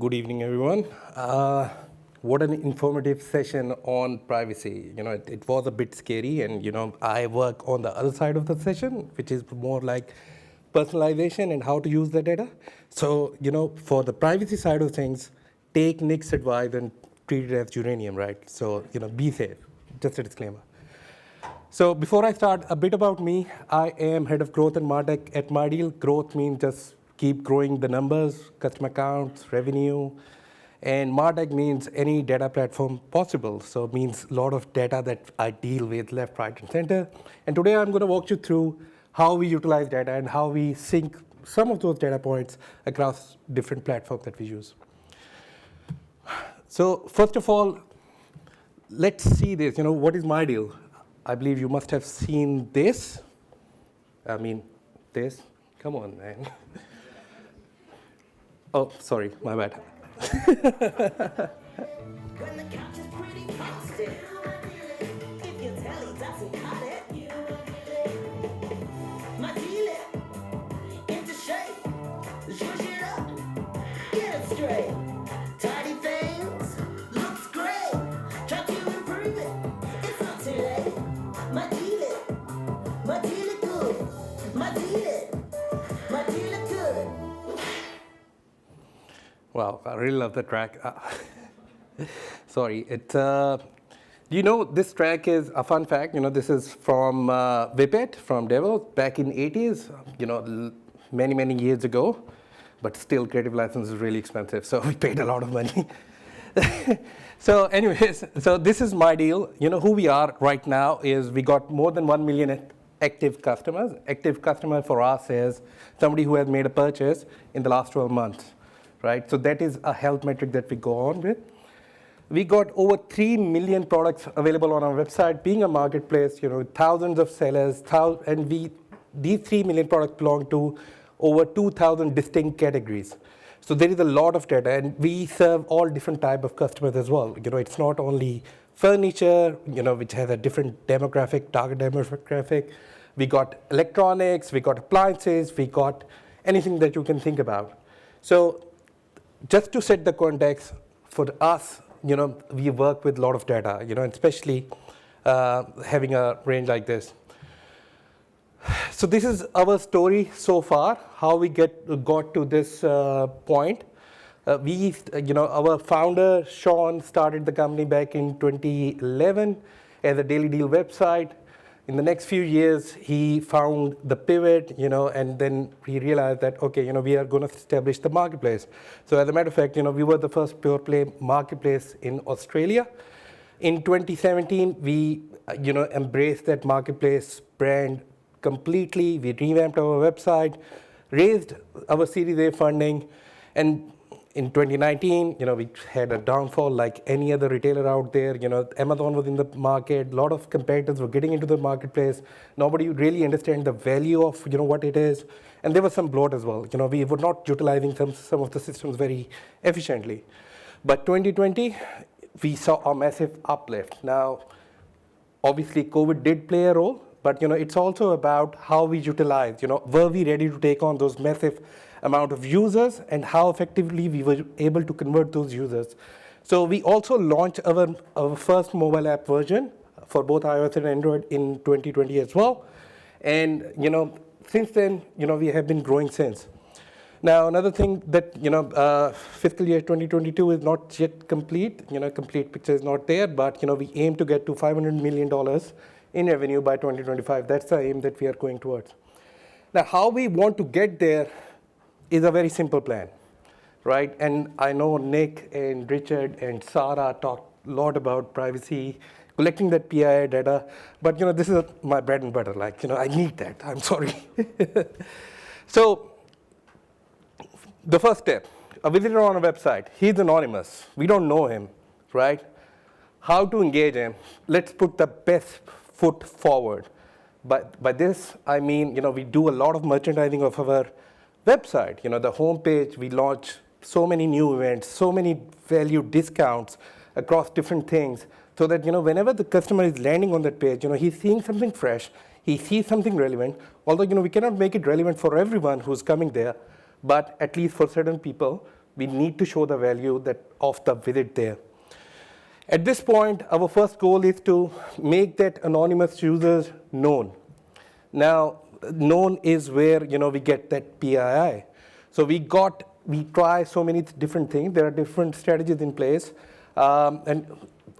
Good evening, everyone. What an informative session on privacy. It was a bit scary, and I work on the other side of the session, which is more like personalization and how to use the data. So, for the privacy side of things, take Nick's advice and treat it as uranium, right? So, be safe. Just a disclaimer. So before I start, a bit about me. I am head of growth and Martech at MyDeal. Growth means just keep growing the numbers, customer accounts, revenue. And Martech means any data platform possible. So it means a lot of data that I deal with left, right, and center. And today I'm going to walk you through how we utilize data and how we sync some of those data points across different platforms that we use. So first of all, let's see this. What is MyDeal? I believe you must have seen this. This. Come on, man. Oh, sorry, my bad. Wow, I really love the track. Sorry, this track is a fun fact. This is from Whippet, from Devil, back in 80s, many, many years ago. But still, creative license is really expensive, so we paid a lot of money. So anyways, so this is MyDeal. Who we are right now is we got more than 1 million active customers. Active customer for us is somebody who has made a purchase in the last 12 months. Right? So that is a health metric that we go on with. We got over 3 million products available on our website. Being a marketplace, thousands of sellers, and these 3 million products belong to over 2,000 distinct categories. So there is a lot of data, and we serve all different type of customers as well. It's not only furniture, which has a different demographic, target demographic. We got electronics, we got appliances, we got anything that you can think about. So just to set the context, for us, we work with a lot of data, especially having a range like this. So this is our story so far, how we got to this point. Our founder, Sean, started the company back in 2011 as a daily deal website. In the next few years, he found the pivot, and then he realized that, okay, we are going to establish the marketplace. So as a matter of fact, we were the first pure play marketplace in Australia. In 2017, we, embraced that marketplace brand completely. We revamped our website, raised our Series A funding, and in 2019, we had a downfall like any other retailer out there. Amazon was in the market. A lot of competitors were getting into the marketplace. Nobody really understand the value of, what it is. And there was some bloat as well. We were not utilizing some of the systems very efficiently. But 2020, we saw a massive uplift. Now, obviously, COVID did play a role. But, it's also about how we utilize. Were we ready to take on those massive amount of users, and how effectively we were able to convert those users. So we also launched our first mobile app version for both iOS and Android in 2020 as well. And since then, we have been growing since. Now, another thing that, fiscal year 2022 is not yet complete. Complete picture is not there, but, we aim to get to $500 million in revenue by 2025. That's the aim that we are going towards. Now, how we want to get there is a very simple plan, right? And I know Nick and Richard and Sarah talked a lot about privacy, collecting that PII data, but this is my bread and butter. I need that. I'm sorry. So the first step, a visitor on a website, he's anonymous. We don't know him, right? How to engage him? Let's put the best foot forward. By this, I mean, we do a lot of merchandising of our website. The homepage, we launch so many new events, so many value discounts across different things, so that whenever the customer is landing on that page, he's seeing something fresh, he sees something relevant. Although we cannot make it relevant for everyone who's coming there, but at least for certain people, We need to show the value of the visit there. At this point, our first goal is to make that anonymous user known. Now, known is where we get that PII. So we try so many different things. There are different strategies in place, and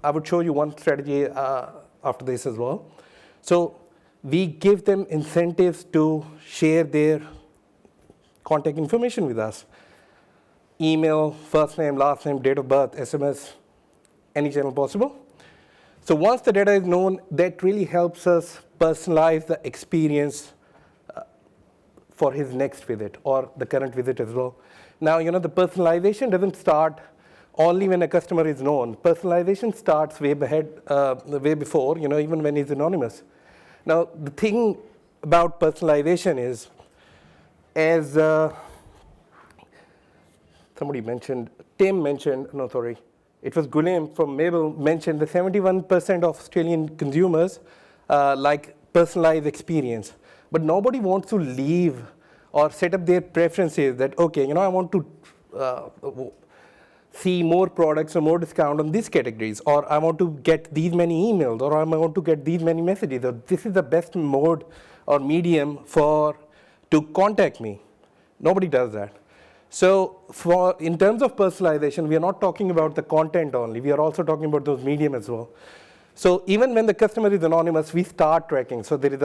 I would show you one strategy after this as well. So we give them incentives to share their contact information with us. Email, first name, last name, date of birth, SMS, any channel possible. So once the data is known, that really helps us personalize the experience for his next visit or the current visit as well. Now, the personalization doesn't start only when a customer is known. Personalization starts way before, even when he's anonymous. Now, the thing about personalization is, as somebody mentioned, Tim mentioned, no, sorry, it was Gulam from Mabel mentioned that 71% of Australian consumers like personalized experience. But nobody wants to leave or set up their preferences that, okay, I want to see more products or more discount on these categories, or I want to get these many emails, or I want to get these many messages, or this is the best mode or medium to contact me. Nobody does that. So in terms of personalization, we are not talking about the content only. We are also talking about those medium as well. So even when the customer is anonymous, we start tracking. So there is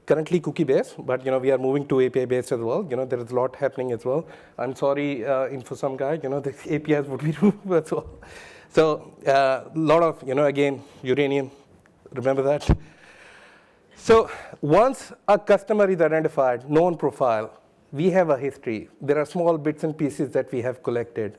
currently cookie-based, but we are moving to API-based as well. There is a lot happening as well. I'm sorry, for some guy, the APIs would be removed as well. So a lot of, again, uranium, remember that? So once a customer is identified, known profile, we have a history. There are small bits and pieces that we have collected.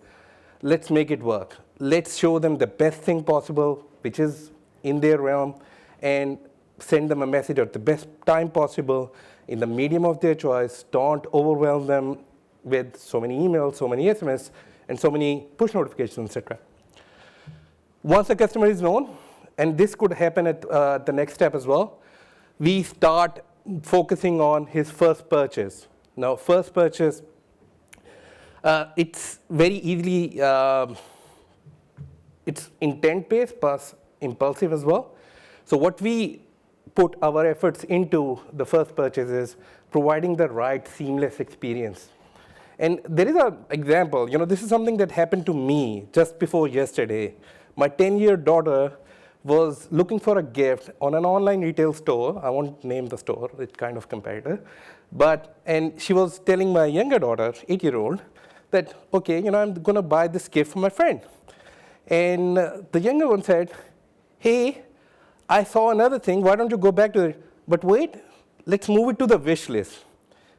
Let's make it work. Let's show them the best thing possible, which is in their realm, and send them a message at the best time possible in the medium of their choice. Don't overwhelm them with so many emails, so many SMS, and so many push notifications, etc. Once the customer is known, and this could happen at the next step as well, we start focusing on his first purchase. Now, first purchase, it's very easily, it's intent-based plus impulsive as well. So what we put our efforts into the first purchase is providing the right seamless experience. And there is an example, this is something that happened to me just before yesterday. My 10-year daughter was looking for a gift on an online retail store. I won't name the store, it's kind of competitor. And she was telling my younger daughter, 8-year-old, that, okay, I'm gonna buy this gift for my friend. And the younger one said, hey, I saw another thing, why don't you go back to it? But wait, let's move it to the wish list.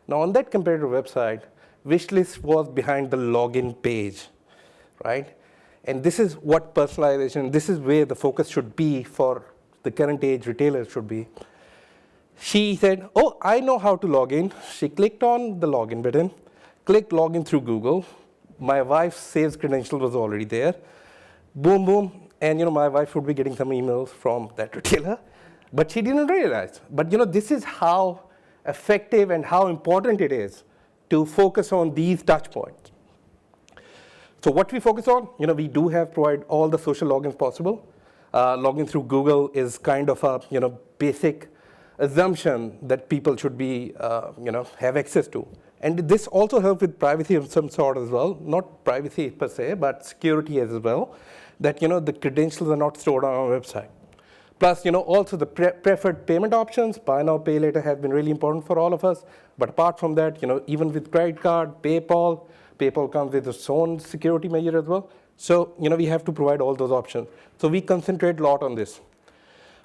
Now on that competitor website, wish list was behind the login page, right? And this is what personalization, this is where the focus should be for the current age retailers should be. She said, oh, I know how to log in. She clicked on the login button, clicked login through Google. My wife's sales credential was already there. Boom, boom. And my wife would be getting some emails from that retailer, but she didn't realize. But this is how effective and how important it is to focus on these touch points. So what we focus on, we do provide all the social logins possible. Login through Google is kind of a basic assumption that people should be have access to. And this also helps with privacy of some sort as well, not privacy per se, but security as well, that the credentials are not stored on our website. Plus, also the preferred payment options, buy now, pay later, have been really important for all of us. But apart from that, even with credit card, PayPal comes with its own security measure as well. So, we have to provide all those options. So we concentrate a lot on this.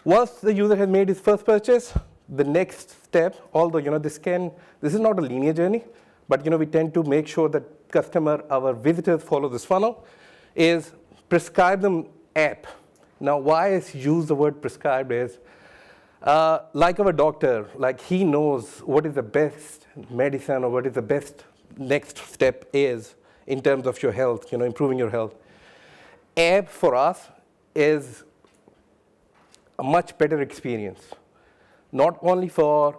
Once the user has made his first purchase, the next step, although this is not a linear journey, but we tend to make sure that our visitors follow this funnel, is prescribe them app. Now, why I use the word prescribed is, like our doctor, like he knows what is the best medicine or what is the best next step is in terms of your health, improving your health. App for us is a much better experience, not only for,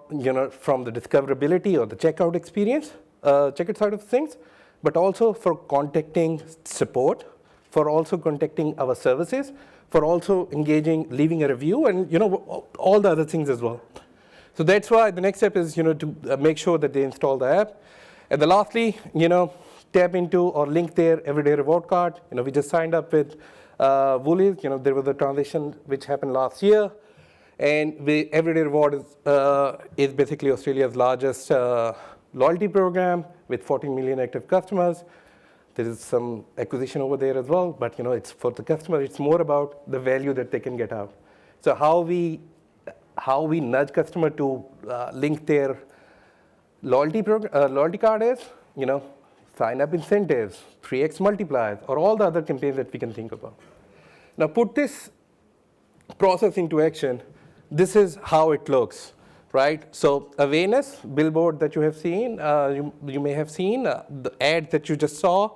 from the discoverability or the checkout experience, checkout side of things, but also for contacting support, for also contacting our services, for also engaging, leaving a review, and all the other things as well. So that's why the next step is to make sure that they install the app. And then lastly, tap into or link their everyday reward card. We just signed up with Woolies. There was a transition which happened last year, and the everyday reward is basically Australia's largest loyalty program with 14 million active customers. There is some acquisition over there as well, but it's for the customer. It's more about the value that they can get out. So how we nudge customer to link their loyalty card is, sign up incentives, 3x multipliers, or all the other campaigns that we can think about. Now put this process into action. This is how it looks, right? So awareness, billboard that you have seen, you may have seen, the ad that you just saw.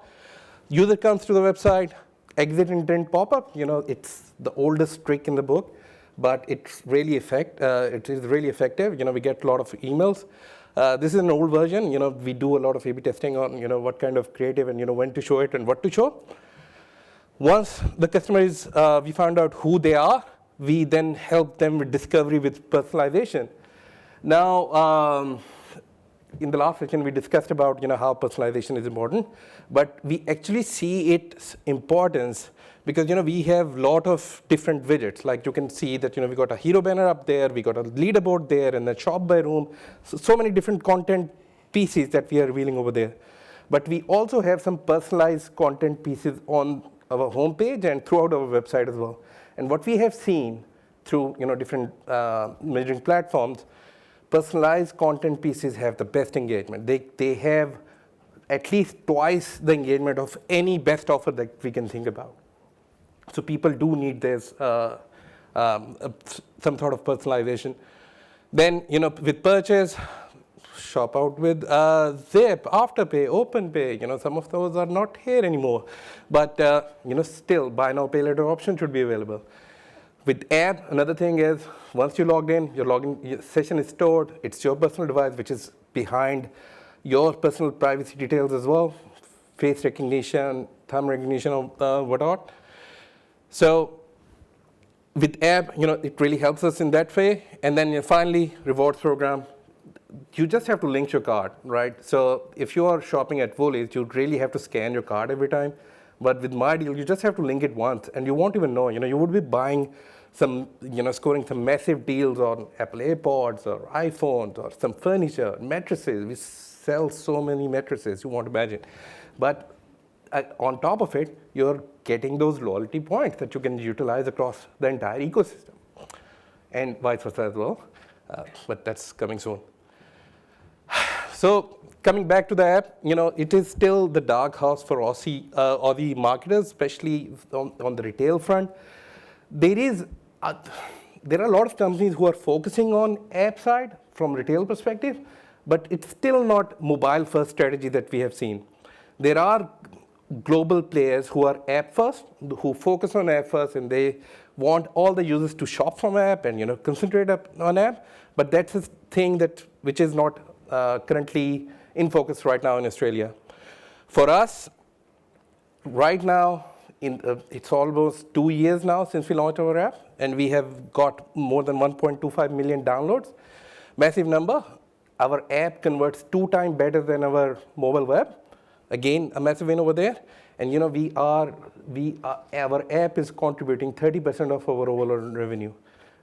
User comes to the website, exit intent pop-up. It's the oldest trick in the book, but it is really effective. We get a lot of emails. This is an old version. We do a lot of A/B testing on what kind of creative and when to show it and what to show. Once the customer is, we found out who they are, we then help them with discovery with personalization. Now, in the last session, we discussed about how personalization is important, but we actually see its importance because we have a lot of different widgets. Like you can see that we got a hero banner up there, we got a leaderboard there, and a shop by room. So many different content pieces that we are revealing over there. But we also have some personalized content pieces on our homepage and throughout our website as well. And what we have seen through different measuring platforms, personalized content pieces have the best engagement. They have at least twice the engagement of any best offer that we can think about. So people do need this some sort of personalization. Then with purchase, shop out with Zip, Afterpay, OpenPay. Some of those are not here anymore, but still buy now pay later option should be available. With app, another thing is once you logged in, your session is stored. It's your personal device, which is behind your personal privacy details as well, face recognition, thumb recognition, whatnot. So with app, it really helps us in that way. And then finally, rewards program. You just have to link your card, right? So if you are shopping at Woolies, you really have to scan your card every time. But with MyDeal, you just have to link it once, and you won't even know. You would be buying some, scoring some massive deals on Apple AirPods or iPhones or some furniture, mattresses. We sell so many mattresses, you won't imagine. But on top of it, you're getting those loyalty points that you can utilize across the entire ecosystem, and vice versa as well. But that's coming soon. So coming back to the app, it is still the dark horse for Aussie marketers, especially on the retail front. There are a lot of companies who are focusing on app side from retail perspective, but it's still not mobile first strategy that we have seen. There are global players who are app first, who focus on app first, and they want all the users to shop from app and concentrate on app. But that's a thing which is not currently in focus right now in Australia. For us, right now, it's almost 2 years now since we launched our app, and we have got more than 1.25 million downloads. Massive number. Our app converts 2 times better than our mobile web. Again, a massive win over there. And our app is contributing 30% of our overall revenue,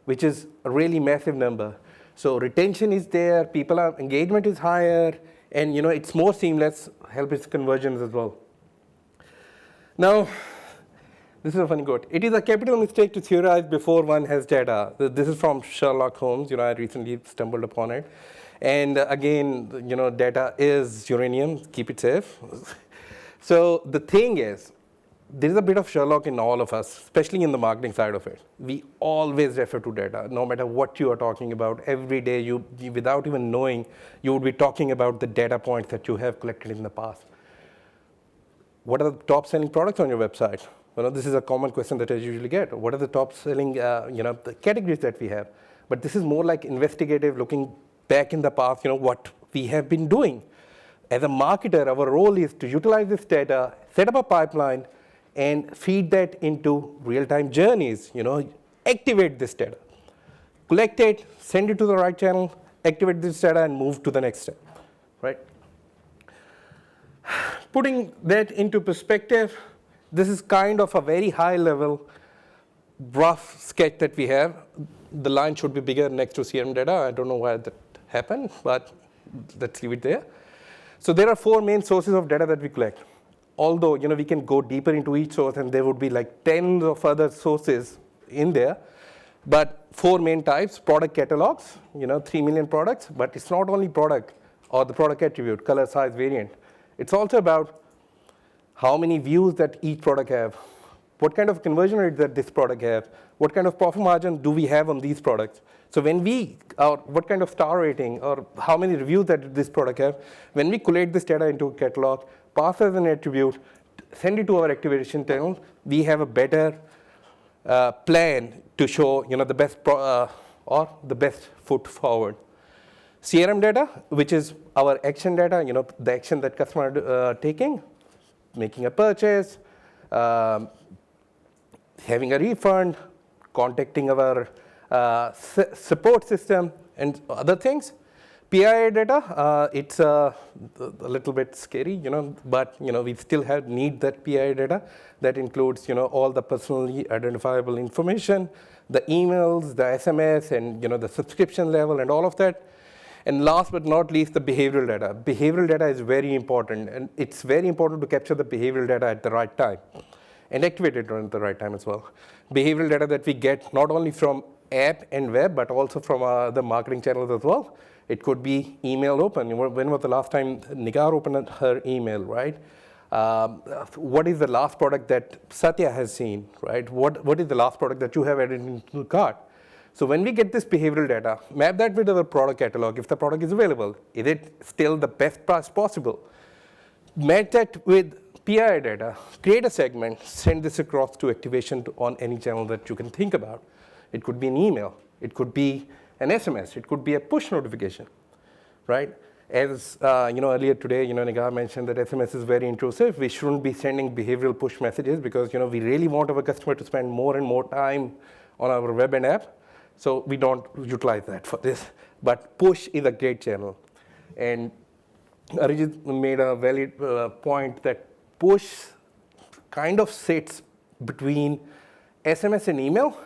which is a really massive number. So retention is there, engagement is higher, and it's more seamless, helps conversions as well. Now, this is a funny quote. It is a capital mistake to theorize before one has data. This is from Sherlock Holmes. I recently stumbled upon it. And again, data is uranium. Keep it safe. So the thing is, there is a bit of Sherlock in all of us, especially in the marketing side of it. We always refer to data, no matter what you are talking about. Every day, you without even knowing, you would be talking about the data points that you have collected in the past. What are the top selling products on your website? This is a common question that I usually get. What are the top selling, the categories that we have? But this is more like investigative, looking back in the past, what we have been doing. As a marketer, our role is to utilize this data, set up a pipeline, and feed that into real-time journeys, activate this data. Collect it, send it to the right channel, activate this data, and move to the next step, right? Putting that into perspective, this is kind of a very high-level, rough sketch that we have. The line should be bigger next to CRM data. I don't know why that happened, but let's leave it there. So there are 4 main sources of data that we collect. Although we can go deeper into each source, and there would be like tens of other sources in there. But 4 main types: product catalogs, 3 million products. But it's not only product or the product attribute, color, size, variant. It's also about how many views that each product have, what kind of conversion rate that this product have, what kind of profit margin do we have on these products. So what kind of star rating or how many reviews that this product have, when we collate this data into a catalog, pass as an attribute, send it to our activation channel, we have a better plan to show the best or the best foot forward. CRM data, which is our action data, the action that customer taking, making a purchase, having a refund, contacting our support system, and other things. PII data, it's a little bit scary, but we still need that PII data. That includes all the personally identifiable information, the emails, the SMS, and the subscription level, and all of that. And last but not least, the behavioral data. Behavioral data is very important, and it's very important to capture the behavioral data at the right time and activate it at the right time as well. Behavioral data that we get not only from app and web, but also from the marketing channels as well. It could be email open. When was the last time Nigar opened her email, right? What is the last product that Satya has seen, right? What is the last product that you have added into the cart? So when we get this behavioral data, map that with our product catalog. If the product is available, is it still the best price possible? Match that with PI data, create a segment, send this across to activation on any channel that you can think about. It could be an email. It could be an SMS. It could be a push notification, right? As earlier today, Nigar mentioned that SMS is very intrusive. We shouldn't be sending behavioral push messages because we really want our customer to spend more and more time on our web and app. So we don't utilize that for this. But push is a great channel. And Arijit made a valid point that push kind of sits between SMS and email.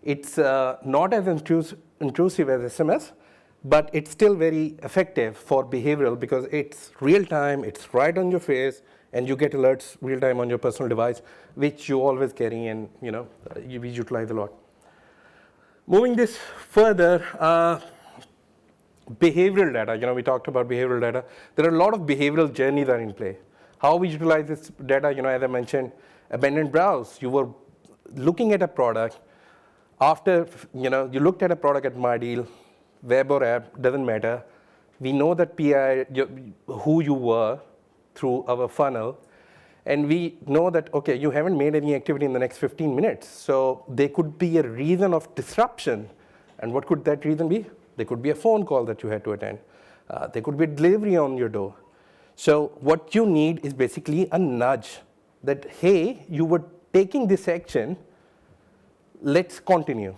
It's not as intrusive as SMS, but it's still very effective for behavioral because it's real time, it's right on your face, and you get alerts real time on your personal device, which you always carry and we utilize a lot. Moving this further, behavioral data. We talked about behavioral data. There are a lot of behavioral journeys that are in play. How we utilize this data, as I mentioned, abandoned browse. You were looking at a product. After you looked at a product at MyDeal, web or app, doesn't matter. We know that PI, who you were through our funnel. And we know that, okay, you haven't made any activity in the next 15 minutes. So there could be a reason of disruption. And what could that reason be? There could be a phone call that you had to attend. There could be a delivery on your door. So what you need is basically a nudge that, hey, you were taking this action. Let's continue.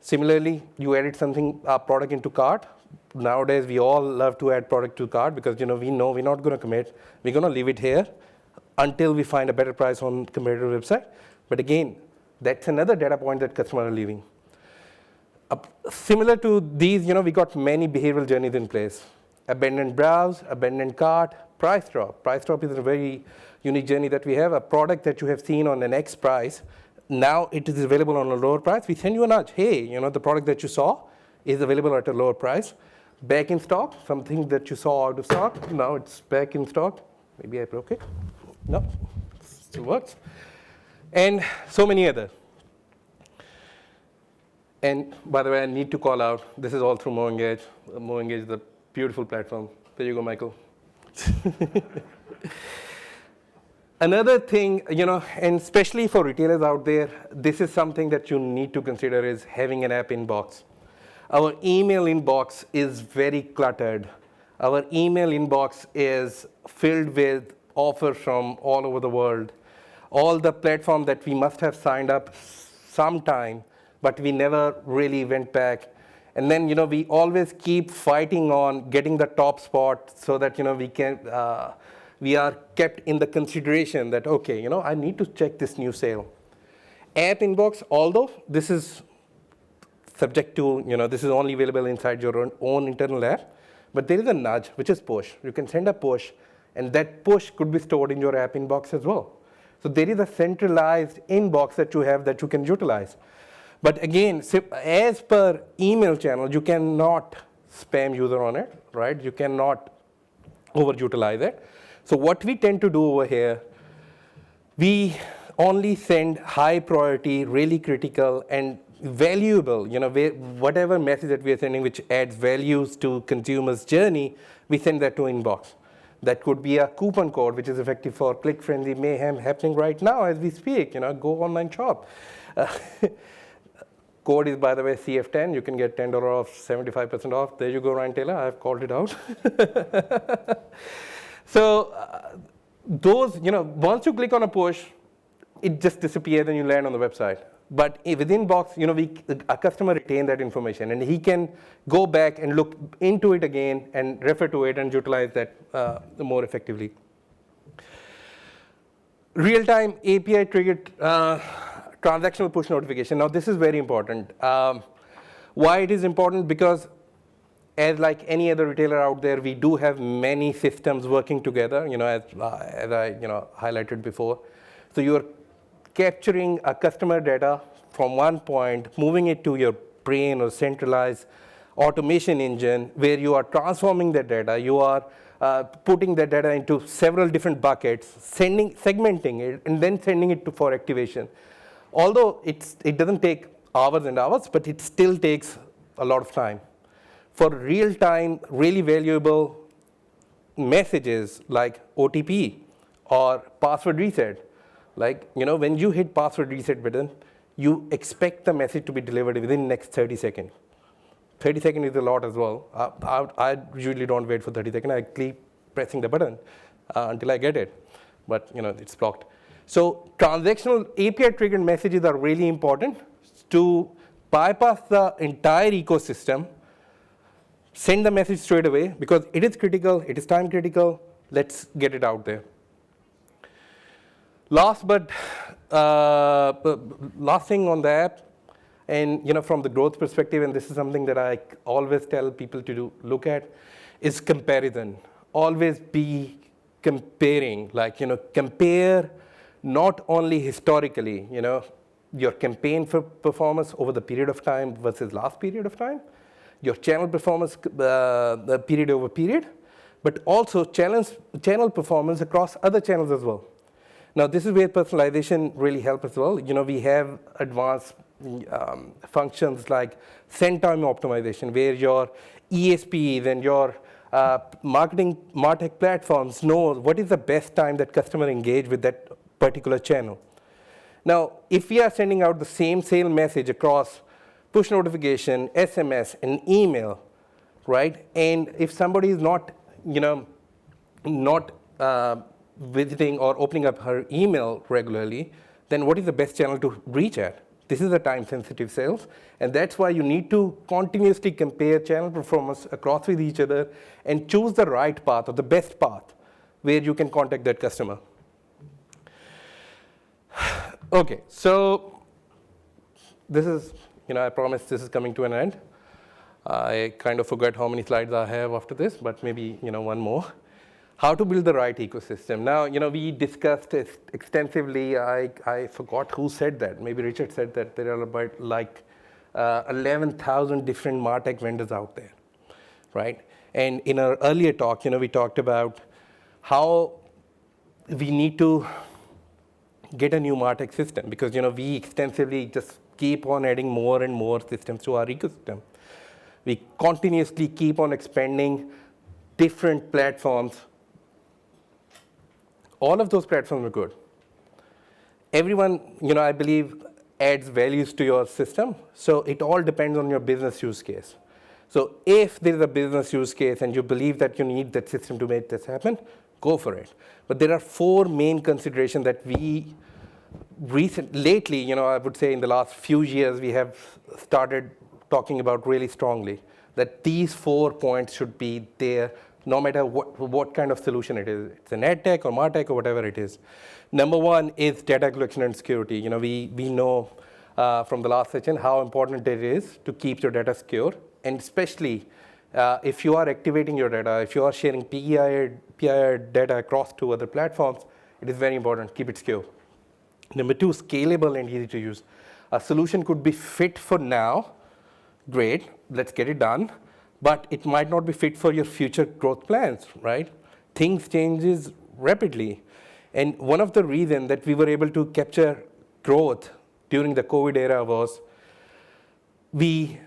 Similarly, you added a product into cart. Nowadays, we all love to add product to cart because we know we're not going to commit. We're going to leave it here until we find a better price on competitor website. But again, that's another data point that customers are leaving. Similar to these, we got many behavioral journeys in place. Abandoned browse, abandoned cart, price drop. Price drop is a very unique journey that we have. A product that you have seen on an X price, now it is available on a lower price. We send you a nudge. Hey, the product that you saw is available at a lower price. Back in stock, something that you saw out of stock, now it's back in stock. Maybe I broke it. No, it still works. And so many other. And by the way, I need to call out, this is all through MoEngage. MoEngage is a beautiful platform. There you go, Michael. Another thing, and especially for retailers out there, this is something that you need to consider is having an app inbox. Our email inbox is very cluttered. Our email inbox is filled with offers from all over the world. All the platforms that we must have signed up sometime, but we never really went back. And then, we always keep fighting on getting the top spot so that, we are kept in the consideration that, okay, I need to check this new sale. App inbox, although this is subject to, this is only available inside your own internal app, but there is a nudge, which is push. You can send a push, and that push could be stored in your app inbox as well. So there is a centralized inbox that you have that you can utilize. But again, as per email channel, you cannot spam user on it, right? You cannot overutilize it. So what we tend to do over here, we only send high priority, really critical, and valuable, whatever message that we are sending which adds values to consumers' journey, we send that to inbox. That could be a coupon code, which is effective for click frenzy mayhem happening right now as we speak. Go online shop. Code is, by the way, CF10. You can get $10 off, 75% off. There you go, Ryan Taylor. I've called it out. So those, once you click on a push, it just disappears and you land on the website. But within Box, a customer retain that information, and he can go back and look into it again and refer to it and utilize that more effectively. Real-time API triggered transactional push notification. Now, this is very important. Why it is important? Because as like any other retailer out there, we do have many systems working together, as I highlighted before. So you're capturing a customer data from one point, moving it to your brain or centralized automation engine where you are transforming that data. You are putting that data into several different buckets, segmenting it, and then sending it for activation. Although it doesn't take hours and hours, but it still takes a lot of time. For real-time, really valuable messages like OTP or password reset, like, when you hit password reset button, you expect the message to be delivered within the next 30 seconds. 30 seconds is a lot as well. I usually don't wait for 30 seconds. I keep pressing the button until I get it. But, it's blocked. So transactional API-triggered messages are really important to bypass the entire ecosystem, send the message straight away, because it is critical, it is time critical. Let's get it out there. Last thing on the app, and from the growth perspective, and this is something that I always tell people to look at, is comparison. Always be comparing, compare not only historically, your campaign for performance over the period of time versus last period of time, your channel performance the period over period, but also channel performance across other channels as well. Now, this is where personalization really helps as well. We have advanced functions like send time optimization, where your ESPs and your marketing MarTech platforms know what is the best time that customer engage with that particular channel. Now, if we are sending out the same sale message across push notification, SMS, and email, right? And if somebody is not visiting or opening up her email regularly, then what is the best channel to reach at? This is a time-sensitive sales, and that's why you need to continuously compare channel performance across with each other and choose the right path or the best path where you can contact that customer. Okay, so this is, I promise this is coming to an end. I kind of forgot how many slides I have after this, but maybe, one more. How to build the right ecosystem. Now, we discussed it extensively. I forgot who said that. Maybe Richard said that there are about 11,000 different MarTech vendors out there, right? And in our earlier talk, we talked about how we need to get a new MarTech system because, we extensively just keep on adding more and more systems to our ecosystem. We continuously keep on expanding different platforms. All of those platforms are good. Everyone, I believe, adds values to your system. So it all depends on your business use case. So if there is a business use case and you believe that you need that system to make this happen, go for it. But there are 4 main considerations that we lately, I would say in the last few years, we have started talking about really strongly, that these 4 points should be there no matter what kind of solution it is. It's an ed tech or MarTech or whatever it is. Number 1 is data collection and security. We know from the last session how important it is to keep your data secure, and especially if you are activating your data, if you are sharing PII data across to other platforms, it is very important, keep it secure. Number 2, scalable and easy to use. A solution could be fit for now, great, let's get it done, but it might not be fit for your future growth plans, right? Things changes rapidly. And one of the reasons that we were able to capture growth during the COVID era was we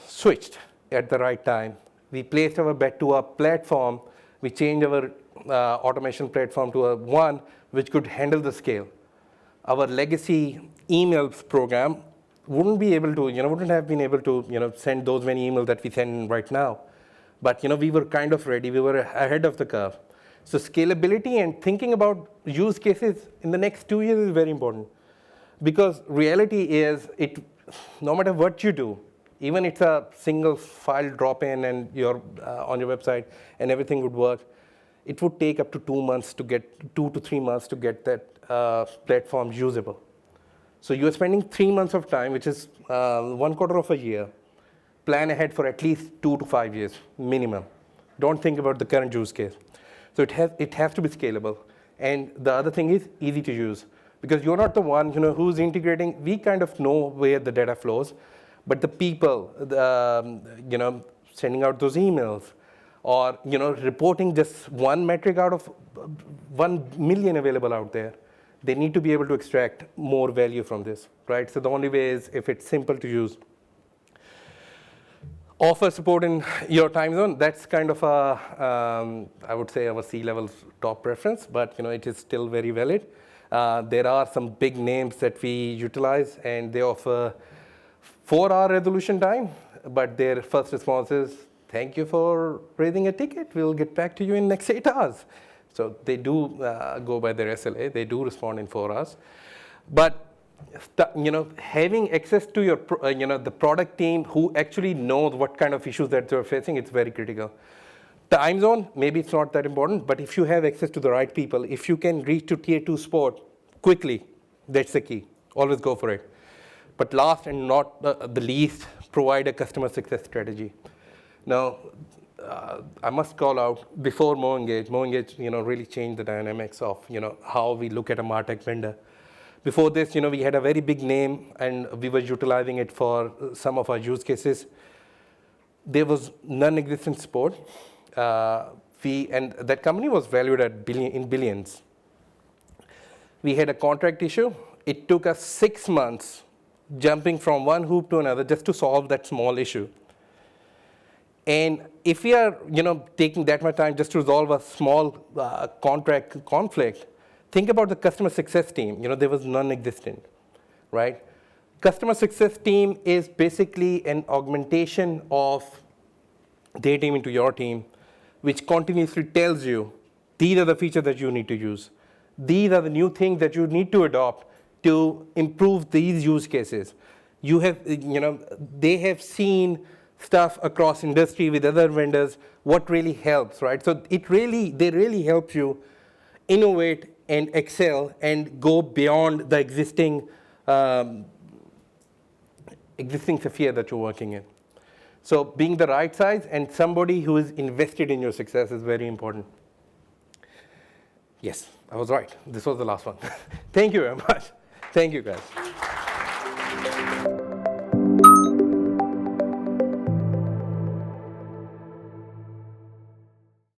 switched at the right time. We placed our bet to a platform. We changed our automation platform to one which could handle the scale. Our legacy emails program wouldn't have been able to, send those many emails that we send right now. But, we were kind of ready. We were ahead of the curve. So scalability and thinking about use cases in the next 2 years is very important. Because reality is, no matter what you do, even it's a single file drop in and you're on your website and everything would work, it would take up to 2 to 3 months to get that platform usable. So you're spending 3 months of time, which is 1/4 of a year. Plan ahead for at least 2 to 5 years, minimum. Don't think about the current use case. So it has to be scalable. And the other thing is easy to use. Because you're not the one who's integrating. We kind of know where the data flows. But the people, sending out those emails, or reporting just one metric out of 1 million available out there, they need to be able to extract more value from this, right? So the only way is if it's simple to use. Offer support in your time zone. That's kind of I would say our C-level top preference, but it is still very valid. There are some big names that we utilize, and they offer 4-hour resolution time, but their first response is, thank you for raising a ticket. We'll get back to you in next 8 hours. So they do go by their SLA. They do respond in 4 hours. But having access to your the product team who actually knows what kind of issues that they're facing, it's very critical. Time zone, maybe it's not that important, but if you have access to the right people, if you can reach to tier 2 support quickly, that's the key. Always go for it. But last and not the least, provide a customer success strategy. Now, I must call out, before MoEngage, really changed the dynamics of, how we look at a MarTech vendor. Before this, we had a very big name, and we were utilizing it for some of our use cases. There was non-existent support. And that company was valued at billions. We had a contract issue. It took us 6 months jumping from one hoop to another just to solve that small issue. And if we are, taking that much time just to resolve a small contract conflict, think about the customer success team. There was non-existent, right? Customer success team is basically an augmentation of their team into your team, which continuously tells you, these are the features that you need to use. These are the new things that you need to adopt to improve these use cases. They have seen stuff across industry with other vendors, what really helps, right? So they really help you innovate and excel and go beyond the existing sphere that you're working in. So being the right size and somebody who is invested in your success is very important. Yes, I was right. This was the last one. Thank you very much. Thank you, guys.